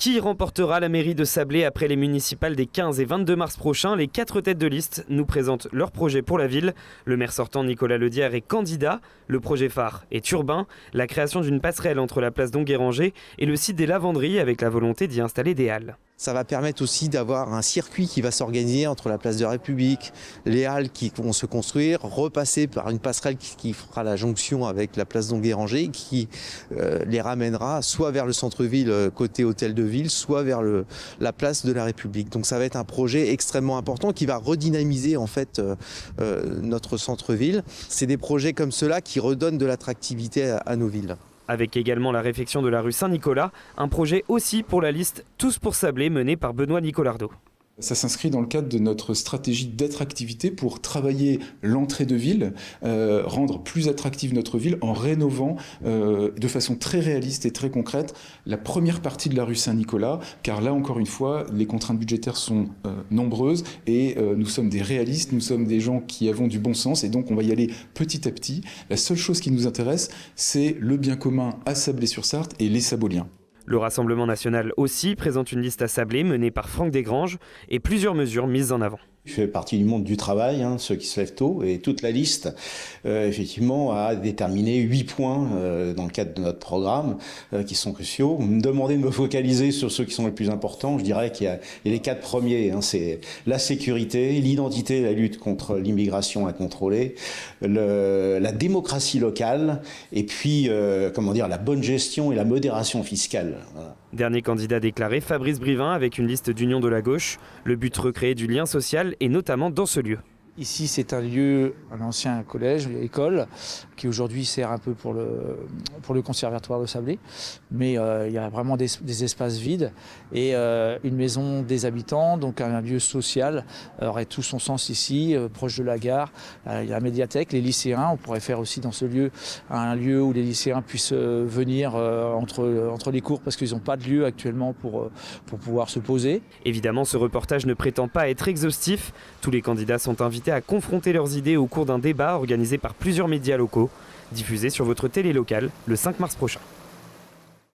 Qui remportera la mairie de Sablé après les municipales des 15 et 22 mars prochains? Les 4 têtes de liste nous présentent leur projet pour la ville. Le maire sortant Nicolas Ledière est candidat. Le projet phare est urbain, la création d'une passerelle entre la place d'Onguéranger et le site des Lavanderies avec la volonté d'y installer des halles. Ça va permettre aussi d'avoir un circuit qui va s'organiser entre la place de la République, les halles qui vont se construire, repasser par une passerelle qui fera la jonction avec la place d'Onguéranger, qui les ramènera soit vers le centre-ville côté hôtel de ville, soit vers la place de la République. Donc ça va être un projet extrêmement important qui va redynamiser en fait notre centre-ville. C'est des projets comme cela qui redonnent de l'attractivité à nos villes. Avec également la réfection de la rue Saint-Nicolas, un projet aussi pour la liste Tous pour Sablé menée par Benoît Nicolardo. Ça s'inscrit dans le cadre de notre stratégie d'attractivité pour travailler l'entrée de ville, rendre plus attractive notre ville en rénovant de façon très réaliste et très concrète la première partie de la rue Saint-Nicolas, car là encore une fois, les contraintes budgétaires sont nombreuses et nous sommes des réalistes, nous sommes des gens qui avons du bon sens et donc on va y aller petit à petit. La seule chose qui nous intéresse, c'est le bien commun à Sablé-sur-Sarthe et les Saboliens. Le Rassemblement national aussi présente une liste à Sablé menée par Franck Desgranges et plusieurs mesures mises en avant. Je fais partie du monde du travail, ceux qui se lèvent tôt, et toute la liste, effectivement, a déterminé 8 points dans le cadre de notre programme qui sont cruciaux. Vous me demandez de me focaliser sur ceux qui sont les plus importants. Je dirais qu'il y a les 4 premiers, c'est la sécurité, l'identité, la lutte contre l'immigration incontrôlée, la démocratie locale, et puis, la bonne gestion et la modération fiscale. Voilà. Dernier candidat déclaré, Fabrice Brivin, avec une liste d'union de la gauche. Le but, recréer du lien social et notamment dans ce lieu. Ici, c'est un lieu, un ancien collège, école, qui aujourd'hui sert un peu pour le conservatoire de Sablé. Mais il y a vraiment des espaces vides et une maison des habitants, donc un lieu social, aurait tout son sens ici, proche de la gare. Il y a la médiathèque, les lycéens. On pourrait faire aussi dans ce lieu un lieu où les lycéens puissent venir entre les cours parce qu'ils n'ont pas de lieu actuellement pour pouvoir se poser. Évidemment, ce reportage ne prétend pas être exhaustif. Tous les candidats sont invités à confronter leurs idées au cours d'un débat organisé par plusieurs médias locaux, diffusé sur votre télé locale le 5 mars prochain.